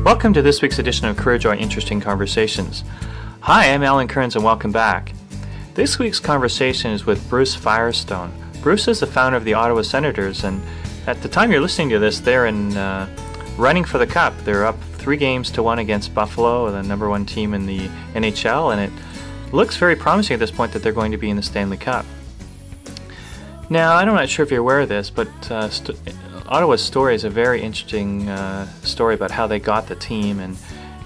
Welcome to this week's edition of Career Joy Interesting Conversations. Hi, I'm Alan Kearns and welcome back. This week's conversation is with Bruce Firestone. Bruce is the founder of the Ottawa Senators, and at the time you're listening to this, they're in running for the Cup. They're up 3-1 against Buffalo, the number one team in the NHL, and it looks very promising at this point that they're going to be in the Stanley Cup. Now, I'm not sure if you're aware of this, but Ottawa's story is a very interesting story about how they got the team, and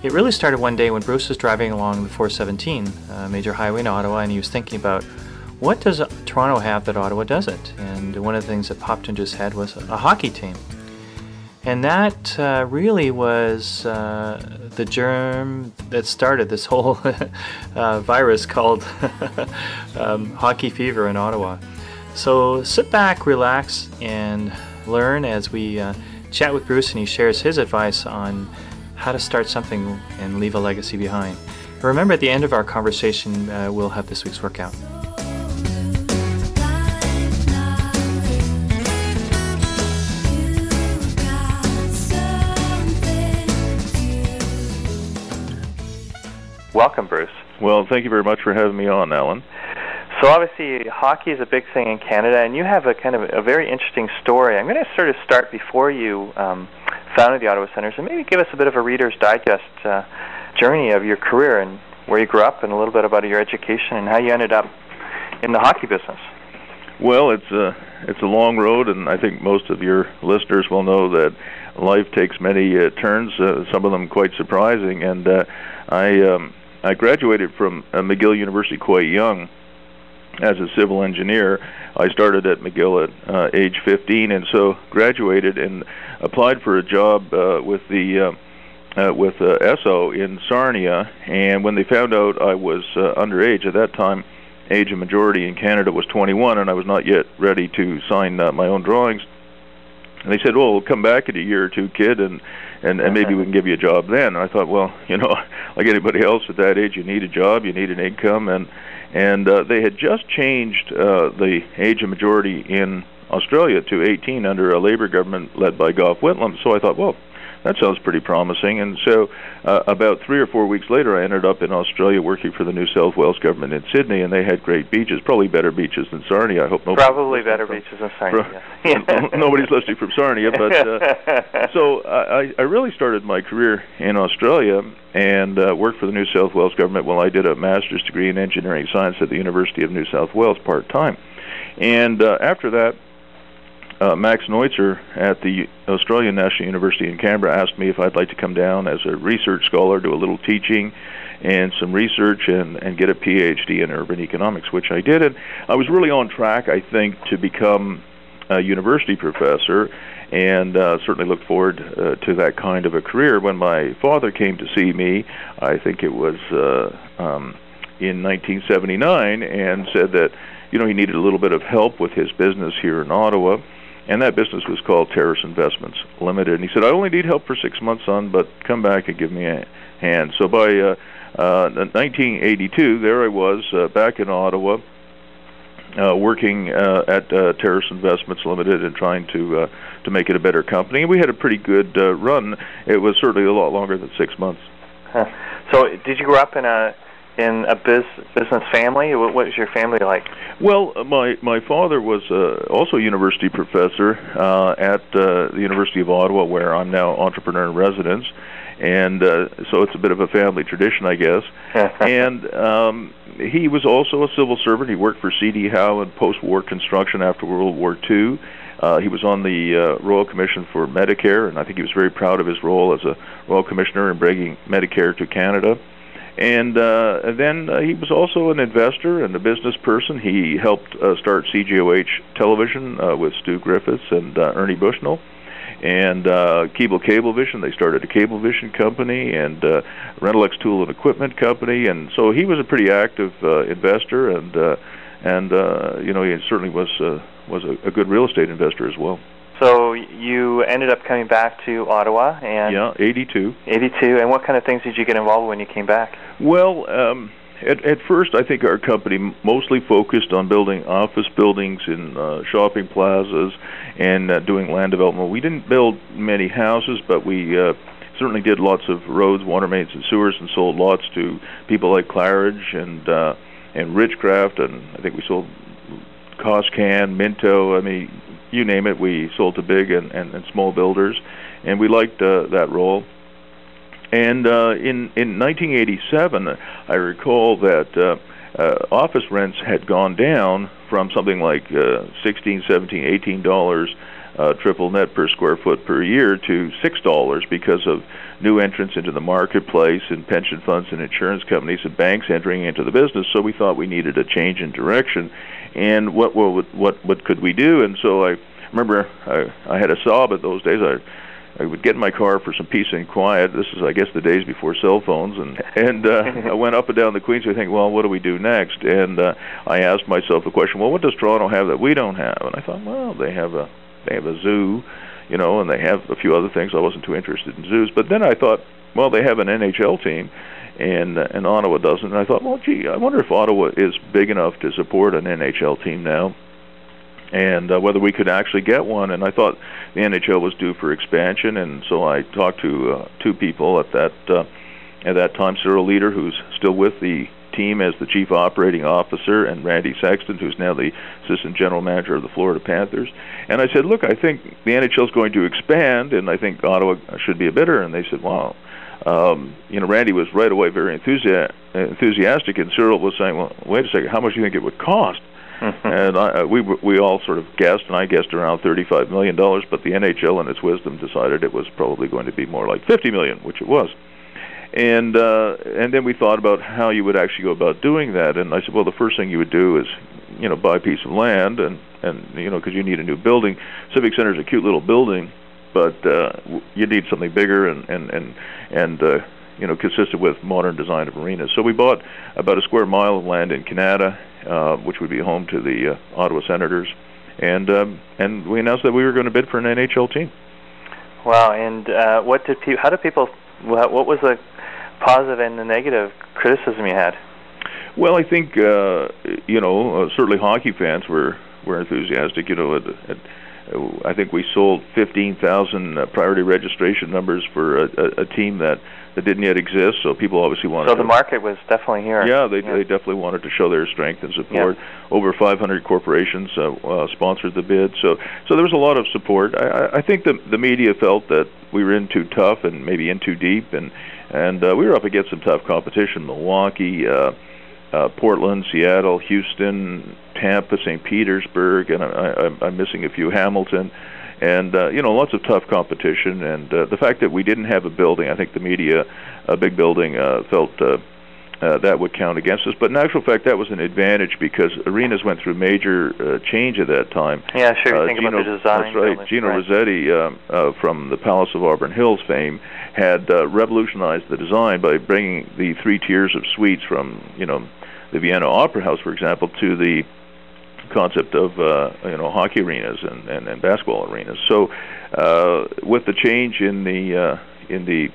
it really started one day when Bruce was driving along the 417 major highway in Ottawa, and he was thinking about what does Toronto have that Ottawa doesn't, and one of the things that popped into his head was a hockey team. And that really was the germ that started this whole virus called hockey fever in Ottawa. So sit back, relax, and learn as we chat with Bruce, and he shares his advice on how to start something and leave a legacy behind. And remember, at the end of our conversation, we'll have this week's workout. Welcome, Bruce. Well, thank you very much for having me on, Alan. So obviously, hockey is a big thing in Canada, and you have a kind of a very interesting story. I'm going to sort of start before you founded the Ottawa Senators, and maybe give us a bit of a Reader's Digest journey of your career and where you grew up, and a little bit about your education and how you ended up in the hockey business. Well, it's a long road, and I think most of your listeners will know that life takes many turns, some of them quite surprising. And I graduated from McGill University quite young as a civil engineer. I started at McGill at age 15, and so graduated and applied for a job with Esso in Sarnia. And when they found out I was underage, at that time, age of majority in Canada was 21, and I was not yet ready to sign my own drawings. And they said, "Well, we'll come back in a year or two, kid, and maybe we can give you a job then." And I thought, well, like anybody else at that age, you need a job, you need an income, and they had just changed the age of majority in Australia to 18 under a Labour government led by Gough Whitlam. So I thought, well, that sounds pretty promising. And so about 3 or 4 weeks later, I ended up in Australia working for the New South Wales government in Sydney, and they had great beaches, probably better beaches than Sarnia. I hope nobody probably better beaches than Sarnia. Nobody's listening from Sarnia, but so I really started my career in Australia and worked for the New South Wales government while I did a master's degree in engineering science at the University of New South Wales part-time. And after that, Max Neutzer at the Australian National University in Canberra asked me if I'd like to come down as a research scholar, do a little teaching and some research, and get a PhD in urban economics, which I did. And I was really on track, I think, to become a university professor, and certainly looked forward to that kind of a career. When my father came to see me, I think it was in 1979, and said that he needed a little bit of help with his business here in Ottawa. And that business was called Terrace Investments Limited. And he said, "I only need help for 6 months, son, but come back and give me a hand." So by 1982, there I was back in Ottawa, working at Terrace Investments Limited and trying to make it a better company. And we had a pretty good run. It was certainly a lot longer than 6 months. So did you grow up in a business family? What was your family like? Well, my father was also a university professor at the University of Ottawa, where I'm now entrepreneur in residence, and so it's a bit of a family tradition, I guess. And he was also a civil servant. He worked for C.D. Howe in post-war construction after World War II. He was on the Royal Commission for Medicare, and I think he was very proud of his role as a Royal Commissioner in bringing Medicare to Canada. And then he was also an investor and a business person. He helped start CGOH Television with Stu Griffiths and Ernie Bushnell. And Keeble Cablevision, they started a Cablevision company, and Rental-X Tool and Equipment company. And so he was a pretty active investor, and he certainly was a good real estate investor as well. So you ended up coming back to Ottawa, and 82. 82, and what kind of things did you get involved with when you came back? Well, at first, I think our company mostly focused on building office buildings in shopping plazas and doing land development. We didn't build many houses, but we certainly did lots of roads, water mains, and sewers, and sold lots to people like Claridge and Ridgecraft, and I think we sold Coscan, Minto. I mean, you name it, we sold to big and small builders, and we liked that role. And in 1987, I recall that office rents had gone down from something like $16, $17, $18 triple net per square foot per year to $6 because of new entrants into the marketplace and pension funds and insurance companies and banks entering into the business. So we thought we needed a change in direction. And what could we do? And so I remember I had a sob at those days. I would get in my car for some peace and quiet. This is, I guess, the days before cell phones, and I went up and down the Queens. I think, well, what do we do next? And I asked myself the question, well, what does Toronto have that we don't have? And I thought, well, they have a zoo, you know, and they have a few other things. I wasn't too interested in zoos, but then I thought, well, they have an NHL team, and Ottawa doesn't. And I thought, well, gee, I wonder if Ottawa is big enough to support an NHL team now, and whether we could actually get one. And I thought the NHL was due for expansion, and so I talked to two people at that time, Cyril Leader, who's still with the team as the chief operating officer, and Randy Sexton, who's now the assistant general manager of the Florida Panthers. And I said, look, I think the NHL is going to expand, and I think Ottawa should be a bidder. And they said, wow. You know, Randy was right away very enthusiastic, and Cyril was saying, well, wait a second, how much do you think it would cost? And we all sort of guessed, and I guessed around $35 million, but the NHL in its wisdom decided it was probably going to be more like $50 million, which it was. And then we thought about how you would actually go about doing that. And I said, well, the first thing you would do is, you know, buy a piece of land, and you know, because you need a new building. Civic Center is a cute little building, but you need something bigger and you know, consistent with modern design of arenas. So we bought about a square mile of land in Canada, which would be home to the Ottawa Senators, and we announced that we were going to bid for an NHL team. Wow! And what was the positive and the negative criticism you had? Well, I think you know, certainly hockey fans were enthusiastic. You know, I think we sold 15,000 priority registration numbers for a team that didn't yet exist. So people obviously wanted. So the market was definitely here. Yeah, they definitely wanted to show their strength and support. Yeah. Over 500 corporations sponsored the bid. So there was a lot of support. I think the media felt that we were in too tough and maybe in too deep, and we were up against some tough competition. Milwaukee, Portland, Seattle, Houston, Tampa, St. Petersburg, and I'm missing a few, Hamilton, and you know, lots of tough competition. And the fact that we didn't have a building, I think the media, a big building, felt that would count against us. But in actual fact, that was an advantage because arenas went through major change at that time. Yeah, sure. Think about the design. That's right. Gino Rossetti, from the Palace of Auburn Hills fame, had revolutionized the design by bringing the 3 tiers of suites from, you know, the Vienna Opera House, for example, to the concept of you know, hockey arenas and basketball arenas. So with the change in the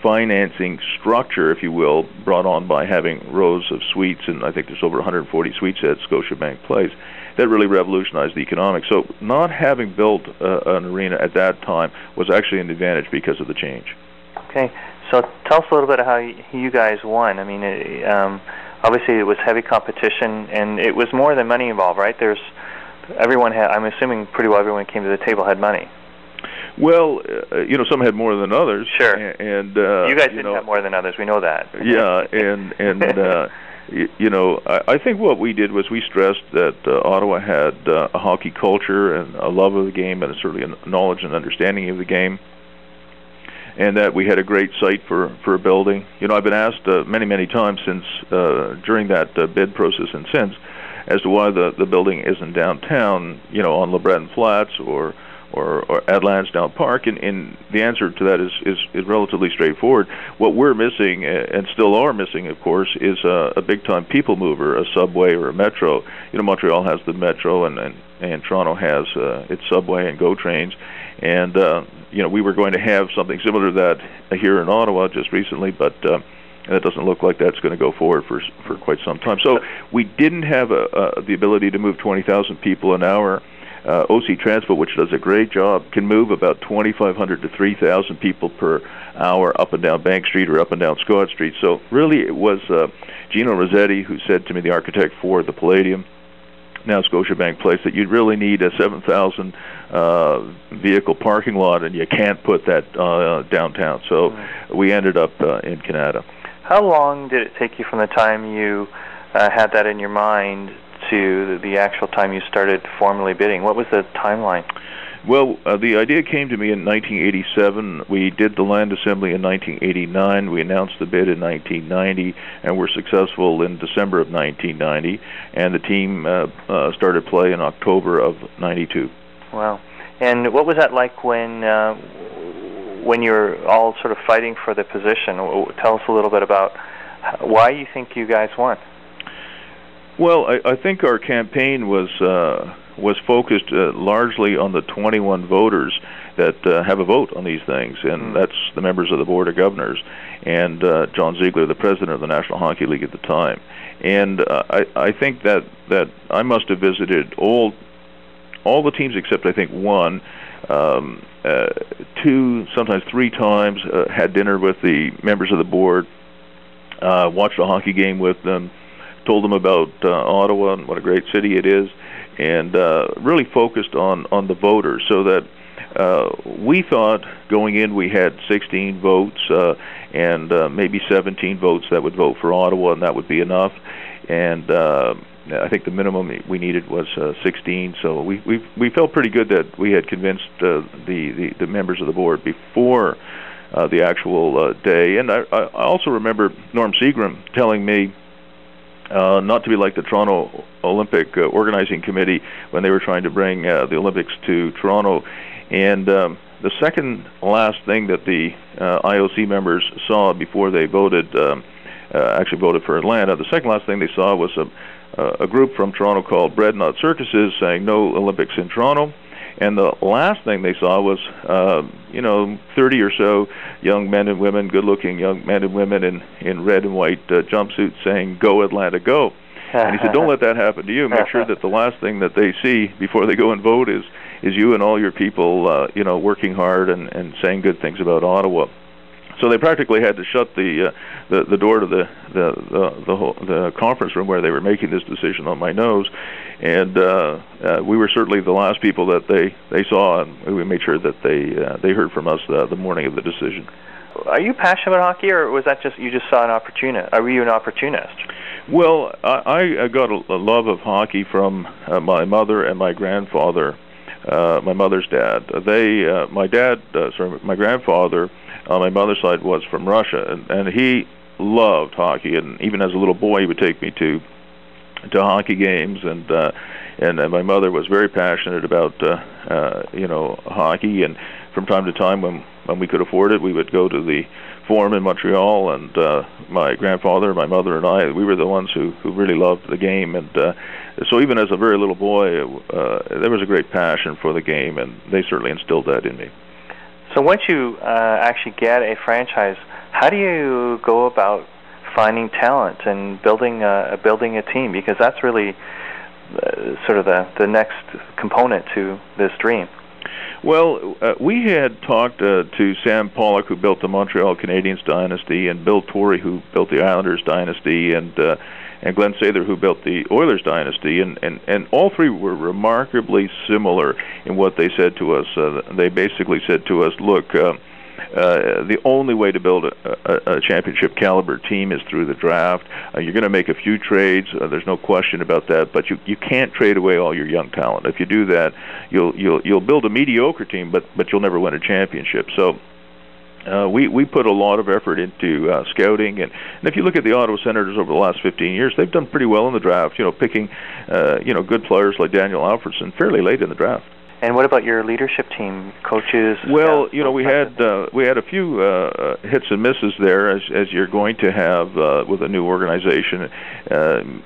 financing structure, if you will, brought on by having rows of suites, and I think there's over 140 suites at Scotiabank Place, that really revolutionized the economics. So not having built an arena at that time was actually an advantage because of the change. Okay. So tell us a little bit of how you guys won. I mean, obviously it was heavy competition, and it was more than money involved, right? Everyone had, I'm assuming pretty well everyone came to the table had money. Well, you know, some had more than others. Sure. And you guys didn't have more than others. We know that. Yeah, and you know, I think what we did was we stressed that Ottawa had a hockey culture and a love of the game, and certainly a knowledge and understanding of the game, and that we had a great site for a building. You know, I've been asked many times since during that bid process and since as to why the building isn't downtown, you know, on LeBreton Flats or at Lansdowne Park, and the answer to that is relatively straightforward. What we're missing, and still are missing, of course, is a big-time people mover, a subway or a metro. You know, Montreal has the metro, and Toronto has its subway and GO trains, and you know, we were going to have something similar to that here in Ottawa just recently, but it doesn't look like that's going to go forward for quite some time. So we didn't have the ability to move 20,000 people an hour. OC Transport, which does a great job, can move about 2,500 to 3,000 people per hour up and down Bank Street or up and down Scott Street. So really it was Gino Rossetti who said to me, the architect for the Palladium, now Scotiabank Place, that you'd really need a 7,000 vehicle parking lot, and you can't put that downtown. So we ended up in Canada. How long did it take you from the time you had that in your mind to the actual time you started formally bidding? What was the timeline? Well, the idea came to me in 1987. We did the land assembly in 1989. We announced the bid in 1990, and were successful in December of 1990. And the team started play in October of 92. Wow. And what was that like when you were all sort of fighting for the position? Tell us a little bit about why you think you guys won. Well, I think our campaign was focused largely on the 21 voters that have a vote on these things, and that's the members of the Board of Governors, and John Ziegler, the president of the National Hockey League at the time. And I think that I must have visited all the teams except I think one, 2, sometimes 3 times, had dinner with the members of the board, watched a hockey game with them, told them about Ottawa and what a great city it is, and really focused on the voters, so that we thought going in we had 16 votes and maybe 17 votes that would vote for Ottawa, and that would be enough. And I think the minimum we needed was 16, so we felt pretty good that we had convinced the members of the board before the actual day. And I also remember Norm Seagram telling me not to be like the Toronto Olympic Organizing Committee when they were trying to bring the Olympics to Toronto. And the second last thing that the IOC members saw before they actually voted for Atlanta, the second last thing they saw was a group from Toronto called Bread Not Circuses saying no Olympics in Toronto. And the last thing they saw was, 30 or so young men and women, good-looking young men and women in red and white jumpsuits saying, "Go Atlanta, go!" And he said, "Don't let that happen to you. Make sure that the last thing that they see before they go and vote is you and all your people, working hard and saying good things about Ottawa." So they practically had to shut the door to the conference room where they were making this decision on my nose, and we were certainly the last people that they saw, and we made sure that they heard from us the morning of the decision. Are you passionate about hockey, or was that just you just saw an opportunist? Were you an opportunist? Well, I got a love of hockey from my mother and my grandfather. My mother's dad. My grandfather on my mother's side was from Russia, and he loved hockey, and even as a little boy he would take me to hockey games, and my mother was very passionate about hockey, and from time to time when we could afford it, we would go to the Forum in Montreal, and my grandfather, my mother, and I, we were the ones who really loved the game, and so even as a very little boy, there was a great passion for the game, and they certainly instilled that in me. So once you actually get a franchise, how do you go about finding talent and building a team? Because that's really sort of the next component to this dream. Well, we had talked to Sam Pollock, who built the Montreal Canadiens dynasty, and Bill Torrey, who built the Islanders dynasty, and Glenn Sather, who built the Oilers dynasty, and all three were remarkably similar in what they said to us. They basically said to us, look, the only way to build a championship caliber team is through the draft. You're going to make a few trades, there's no question about that, but you can't trade away all your young talent. If you do that, you'll build a mediocre team, but you'll never win a championship. So we put a lot of effort into scouting, and if you look at the Ottawa Senators over the last 15 years, they've done pretty well in the draft, picking good players like Daniel Alfredson fairly late in the draft. And what about your leadership team, coaches? Well, we had a few hits and misses there, as you're going to have with a new organization. It's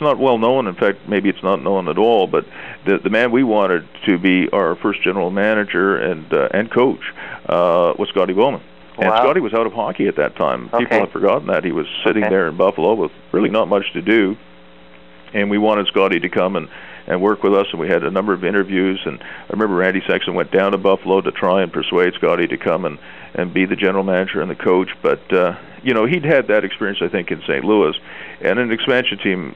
not well known. In fact, maybe it's not known at all. But the man we wanted to be our first general manager and coach was Scotty Bowman. And wow. Scotty was out of hockey at that time. Okay. People have forgotten that. He was sitting there in Buffalo with really not much to do. And we wanted Scotty to come and work with us, and we had a number of interviews. And I remember Randy Sexton went down to Buffalo to try and persuade Scotty to come and be the general manager and the coach. But he'd had that experience, I think, in St. Louis, and an expansion team.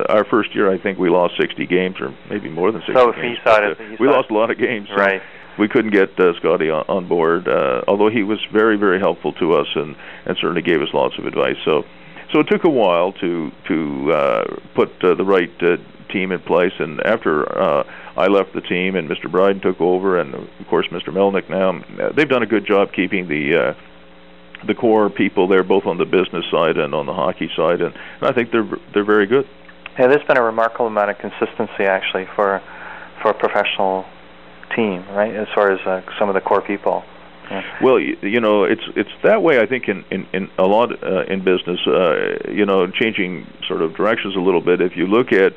Our first year, I think we lost 60 games, or maybe more than 60 games. We lost a lot of games. So right. We couldn't get Scotty on board, although he was very, very helpful to us and certainly gave us lots of advice. So it took a while to put the right team in place. And after I left the team and Mr. Bryden took over, and of course Mr. Melnick now, they've done a good job keeping the core people there, both on the business side and on the hockey side, and I think they're very good. Yeah, there's been a remarkable amount of consistency actually for a professional team, right? As far as some of the core people. Yeah. Well, it's that way. I think in a lot in business, changing sort of directions a little bit. If you look at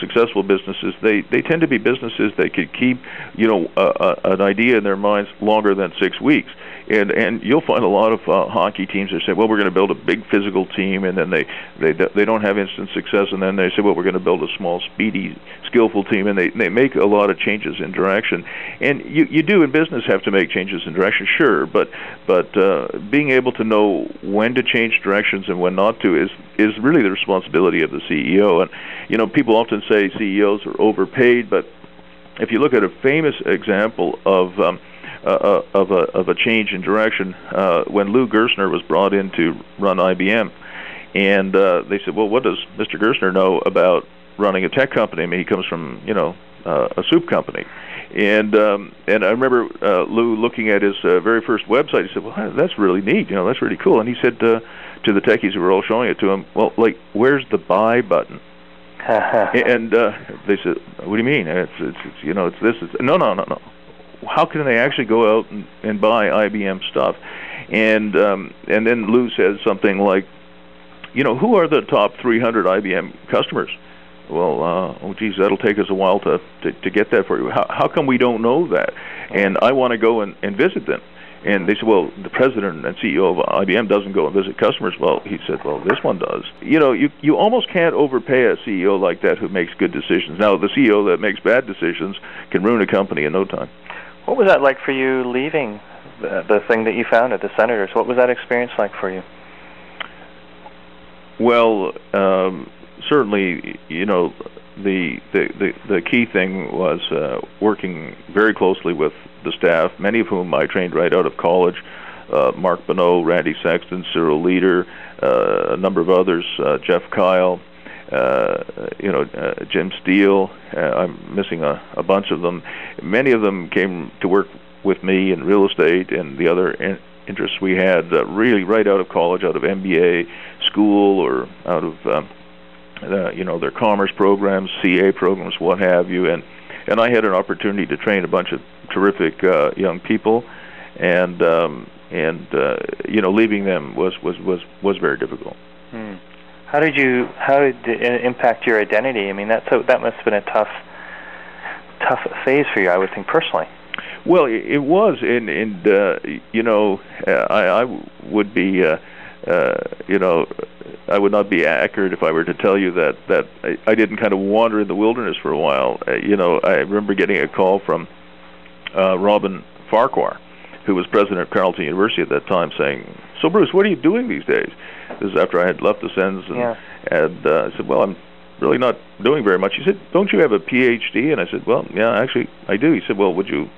successful businesses, they tend to be businesses that could keep an idea in their minds longer than 6 weeks. And you'll find a lot of hockey teams that say, well, we're going to build a big physical team, and then they don't have instant success, and then they say, well, we're going to build a small, speedy, skillful team, and they make a lot of changes in direction. And you do in business have to make changes in direction, sure, but being able to know when to change directions and when not to is really the responsibility of the CEO. And people often say CEOs are overpaid, but if you look at a famous example of a change in direction, when Lou Gerstner was brought in to run IBM, and they said, well, what does Mr. Gerstner know about running a tech company? I mean, he comes from a soup company, and I remember Lou looking at his very first website. He said, well, that's really neat, that's really cool. And he said to the techies who were all showing it to him, well, like, where's the buy button? And they said, what do you mean? It's this. No. How can they actually go out and buy IBM stuff? And then Lou says something like, who are the top 300 IBM customers? Well, that'll take us a while to get that for you. How come we don't know that? And I want to go and visit them. And they said, well, the president and CEO of IBM doesn't go and visit customers. Well, he said, well, this one does. You almost can't overpay a CEO like that who makes good decisions. Now, the CEO that makes bad decisions can ruin a company in no time. What was that like for you leaving the thing that you founded, the Senators? What was that experience like for you? Well, certainly, the key thing was working very closely with the staff, many of whom I trained right out of college. Mark Bonneau, Randy Sexton, Cyril Leader, a number of others, Jeff Kyle, Jim Steele. I'm missing a bunch of them. Many of them came to work with me in real estate and the other interests we had, really right out of college, out of MBA school, or out of their commerce programs, CA programs, what have you. And I had an opportunity to train a bunch of terrific young people, and leaving them was very difficult. How did it impact your identity? I mean, that must have been a tough phase for you, I would think, personally. Well, it was, and I would be, I would not be accurate if I were to tell you that I didn't kind of wander in the wilderness for a while. I remember getting a call from Robin Farquhar, who was president of Carleton University at that time, saying, "So Bruce, what are you doing these days?" This is after I had left the Sens, and I said, "Well, I'm really not doing very much." He said, "Don't you have a PhD?" And I said, "Well, yeah, actually, I do." He said, "Well, would you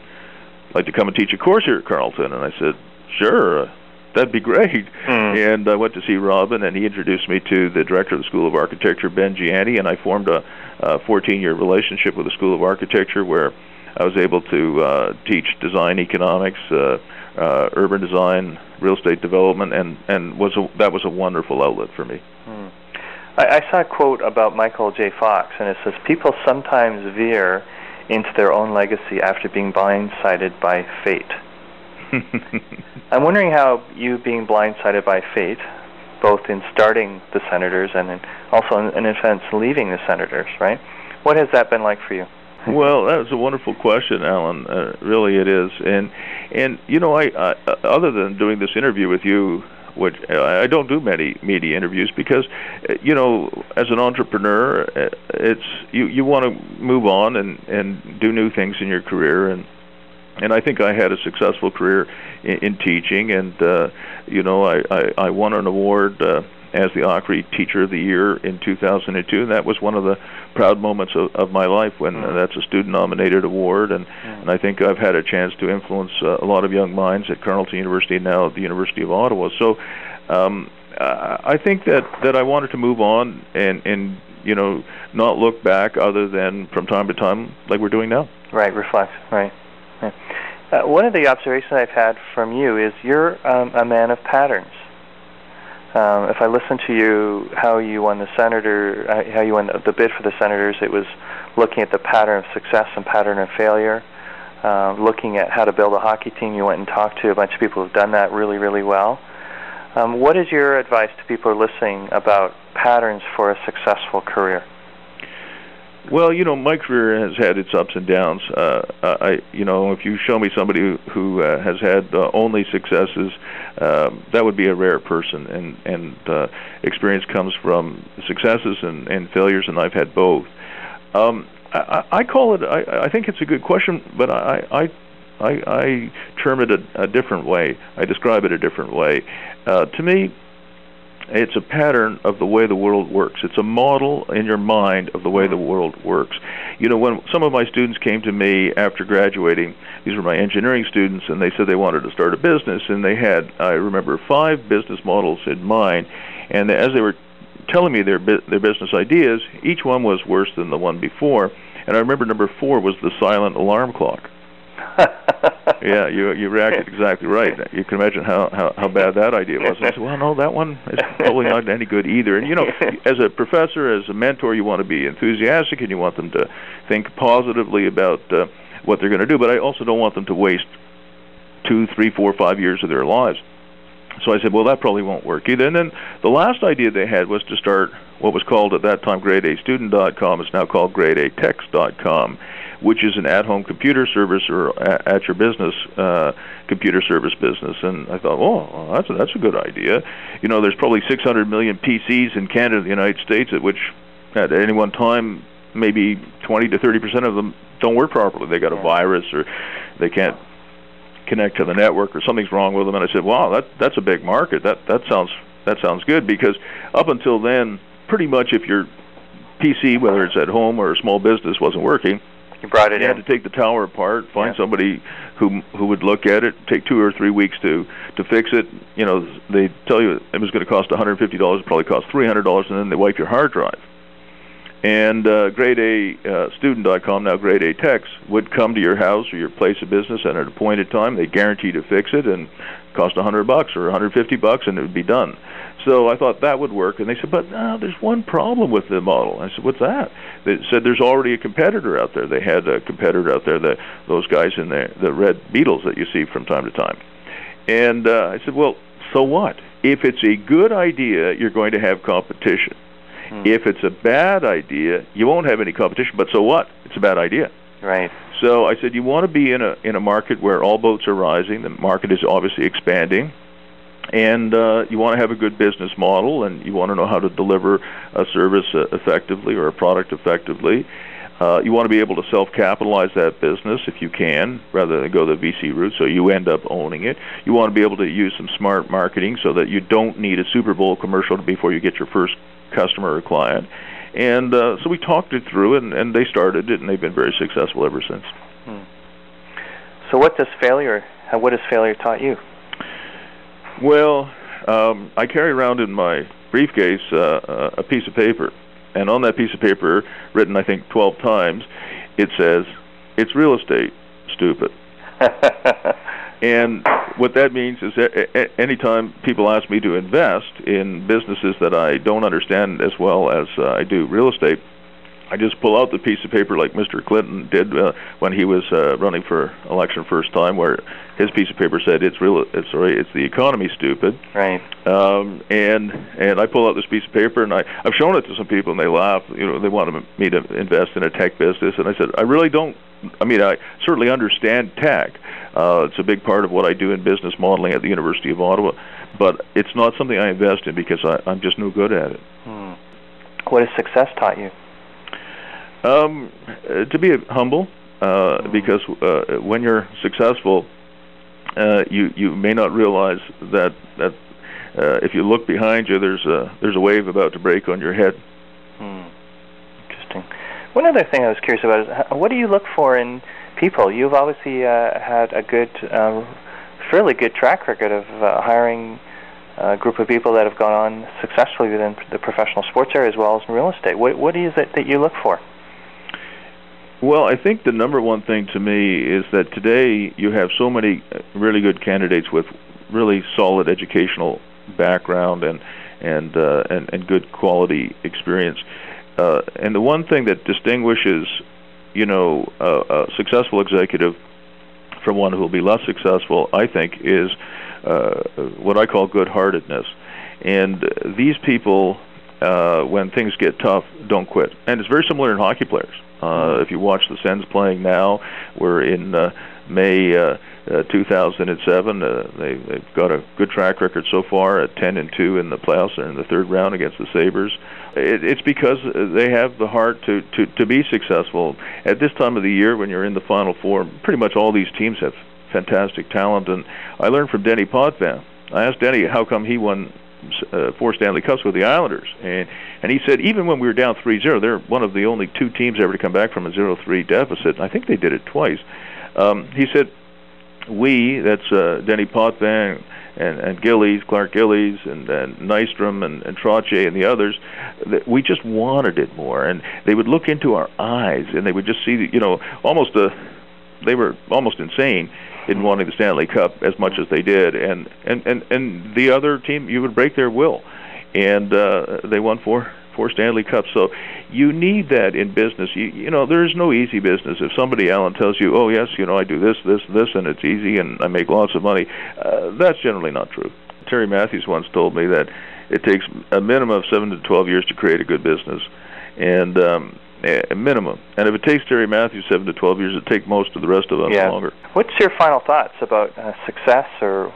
like to come and teach a course here at Carleton?" And I said, "Sure, that'd be great." And I went to see Robin, and he introduced me to the director of the School of Architecture, Ben Gianni, and I formed a 14-year relationship with the School of Architecture, where I was able to teach design economics, urban design, real estate development, and that was a wonderful outlet for me. I saw a quote about Michael J. Fox, and it says, "People sometimes veer into their own legacy after being blindsided by fate." I'm wondering how you being blindsided by fate, both in starting the Senators and also in a sense leaving the Senators, right? What has that been like for you? Well, that was a wonderful question, Alan. Really, it is. And I other than doing this interview with you which I don't do many media interviews because, you know, as an entrepreneur, it's you want to move on and do new things in your career, and I think I had a successful career in teaching, and you know, I won an award as the Ockree Teacher of the Year in 2002, and that was one of the proud moments of my life when that's a student-nominated award, and I think I've had a chance to influence a lot of young minds at Carleton University and now at the University of Ottawa. So I think that I wanted to move on and you know, not look back other than from time to time like we're doing now. Right, reflect, right. One of the observations I've had from you is you're a man of patterns. If I listen to you, how you won the how you won the bid for the Senators, it was looking at the pattern of success and pattern of failure. Looking at how to build a hockey team, you went and talked to a bunch of people who've done that really, really well. What is your advice to people who are listening about patterns for a successful career? Well, you know, my career has had its ups and downs. You know, if you show me somebody who has had only successes, that would be a rare person. And experience comes from successes and failures, and I've had both. I call it. I think it's a good question, but I term it a different way. I describe it a different way. To me, it's a pattern of the way the world works. It's a model in your mind of the way the world works. You know, when some of my students came to me after graduating, these were my engineering students, and they said they wanted to start a business, and they had, I remember, 5 business models in mind, and as they were telling me their business ideas, each one was worse than the one before, and I remember number 4 was the silent alarm clock. Yeah, you reacted exactly right. You can imagine how bad that idea was. And I said, well, no, that one is probably not any good either. And, you know, as a professor, as a mentor, you want to be enthusiastic and you want them to think positively about what they're going to do. But I also don't want them to waste 2, 3, 4, 5 years of their lives. So I said, well, that probably won't work either. And then the last idea they had was to start what was called at that time GradeAstudent.com. It's now called GradeAText.com, which is an at-home computer service or at your business computer service business. And I thought, oh, that's a good idea. You know, there's probably 600 million PCs in Canada and the United States, at which at any one time maybe 20 to 30% of them don't work properly. They got a virus, or they can't connect to the network, or something's wrong with them. And I said, wow, that's a big market. That sounds good, because up until then, pretty much if your PC, whether it's at home or a small business, wasn't working, you had to take the tower apart, find somebody who would look at it, take 2 or 3 weeks to fix it. You know, they tell you it was going to cost $150, it probably cost $300, and then they wipe your hard drive. And GradeAstudent.com, now GradeAText, would come to your house or your place of business at an appointed time. They guarantee to fix it, and cost $100 or $150, and it would be done. So I thought that would work, and they said, but no, there's one problem with the model. I said, what's that? They said there's already a competitor out there. They had a competitor out there, those guys in the red Beetles that you see from time to time. And I said, well, so what? If it's a good idea, you're going to have competition. If it's a bad idea, you won't have any competition, but so what? It's a bad idea. Right. So I said, you want to be in a market where all boats are rising. The market is obviously expanding. And you want to have a good business model, and you want to know how to deliver a service effectively or a product effectively. You want to be able to self-capitalize that business if you can, rather than go the VC route, so you end up owning it. You want to be able to use some smart marketing so that you don't need a Super Bowl commercial before you get your first customer or client. And so we talked it through, and they started it, and they've been very successful ever since. So what has failure taught you? Well, I carry around in my briefcase a piece of paper, and on that piece of paper, written I think 12 times, it says, "It's real estate, stupid." And what that means is that anytime people ask me to invest in businesses that I don't understand as well as I do real estate, I just pull out the piece of paper like Mr. Clinton did when he was running for election first time, where his piece of paper said, it's the economy, stupid. Right. And I pull out this piece of paper, and I've shown it to some people, and they laugh. You know, they wanted me to invest in a tech business, and I said, I really don't I certainly understand tech. It's a big part of what I do in business modeling at the University of Ottawa, but it's not something I invest in because I'm just no good at it. What has success taught you? To be humble, because when you're successful, you may not realize that if you look behind you, there's a wave about to break on your head. Interesting. One other thing I was curious about is what do you look for in people? You've obviously had a good, fairly good track record of hiring a group of people that have gone on successfully within the professional sports area as well as in real estate. What is it that you look for? Well, I think the number one thing to me is that today you have so many really good candidates with really solid educational background and good quality experience. And the one thing that distinguishes, a successful executive from one who will be less successful, I think, is what I call Goodheartedness. And these people, when things get tough, don't quit. And it's very similar in hockey players. If you watch the Sens playing now, we're in May 2007. They've got a good track record so far at 10-2 in the playoffs. They're in the third round against the Sabres. It's because they have the heart to be successful. At this time of the year, when you're in the Final Four, pretty much all these teams have fantastic talent. And I learned from Denny Potvin. I asked Denny how come he won 4 Stanley Cups with the Islanders, and he said even when we were down 3-0, they're one of the only 2 teams ever to come back from a 0-3 deficit. I think they did it twice. He said that's Denny Potvin and Gillies, Clark Gillies, and Nystrom and Trottier and the others, that we just wanted it more, and they would look into our eyes and they would just see they were almost insane in wanting the Stanley Cup as much as they did, and the other team, you would break their will, and they won four Stanley Cups. So you need that in business. There's no easy business. If somebody, Alan, tells you, oh yes, I do this, and it's easy, and I make lots of money, that's generally not true. Terry Matthews once told me that it takes a minimum of 7 to 12 years to create a good business, and a minimum. And if it takes Terry Matthews 7 to 12 years, it takes most of the rest of us longer. What's your final thoughts about success or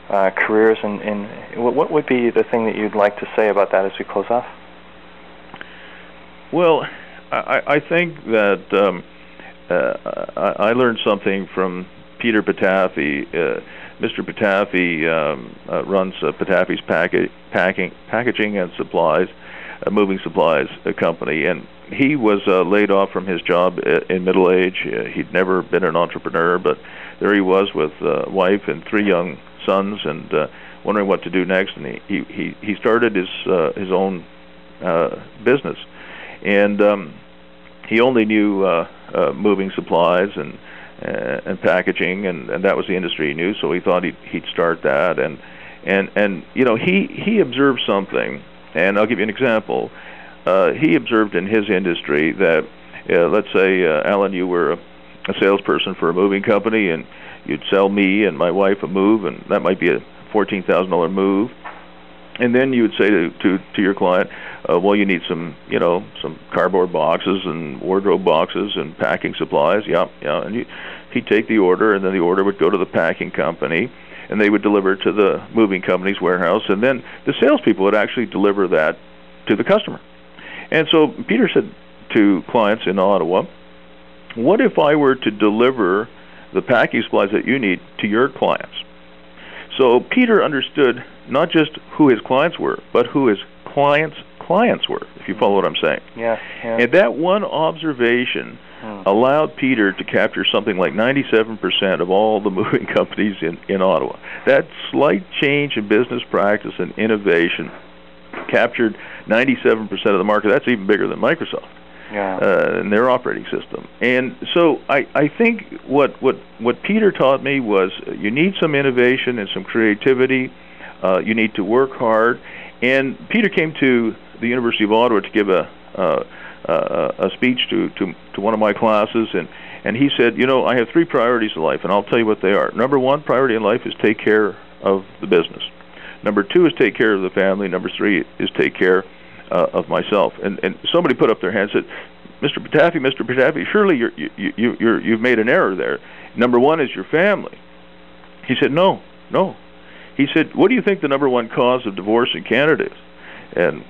careers, and what would be the thing that you'd like to say about that as we close off? Well, I think that I learned something from Peter Patafi. Mr. Patafi runs Patafi's Packaging and Supplies, moving supplies company, and he was laid off from his job in middle age. He'd never been an entrepreneur, but there he was with a wife and 3 young sons, and wondering what to do next. And he started his own business, and he only knew moving supplies and packaging, and that was the industry he knew. So he thought he'd start that, and he observed something, and I'll give you an example. He observed in his industry that, let's say, Alan, you were a salesperson for a moving company, and you'd sell me and my wife a move, and that might be a $14,000 move. And then you would say to your client, well, you need some cardboard boxes and wardrobe boxes and packing supplies. Yeah. And he'd take the order, and then the order would go to the packing company, and they would deliver it to the moving company's warehouse, and then the salespeople would actually deliver that to the customer. And so Peter said to clients in Ottawa, what if I were to deliver the packing supplies that you need to your clients? So Peter understood not just who his clients were, but who his clients' clients were, if you follow what I'm saying. Yeah. And that one observation allowed Peter to capture something like 97% of all the moving companies in Ottawa. That slight change in business practice and innovation captured 97% of the market. That's even bigger than Microsoft and their operating system. And so I think what Peter taught me was you need some innovation and some creativity. You need to work hard. And Peter came to the University of Ottawa to give a speech to one of my classes, and he said, I have 3 priorities in life, and I'll tell you what they are. Number 1 priority in life is take care of the business. Number 2 is take care of the family. Number 3 is take care of myself. And somebody put up their hand and said, Mr. Pataffi, surely you've made an error there. Number one is your family. He said, no. He said, what do you think the number one cause of divorce in Canada is? And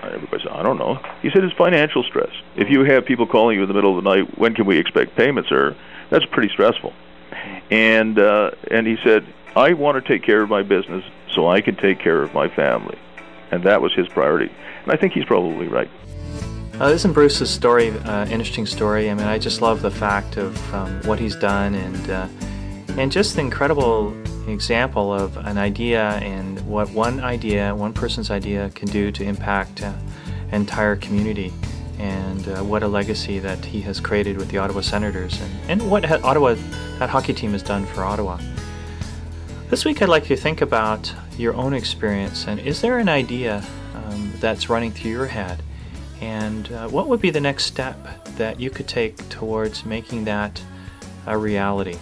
everybody said, I don't know. He said, it's financial stress. If you have people calling you in the middle of the night, when can we expect payment, sir? That's pretty stressful. And he said, I want to take care of my business so I can take care of my family. And that was his priority. And I think he's probably right. Isn't Bruce's story interesting story? I mean, I just love the fact of what he's done and just the incredible example of an idea and what one person's idea can do to impact an entire community, and what a legacy that he has created with the Ottawa Senators, and what that hockey team has done for Ottawa. This week I'd like you to think about your own experience, and is there an idea that's running through your head, and what would be the next step that you could take towards making that a reality?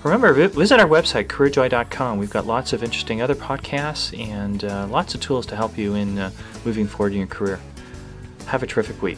Remember, visit our website, careerjoy.com. We've got lots of interesting other podcasts and lots of tools to help you in moving forward in your career. Have a terrific week.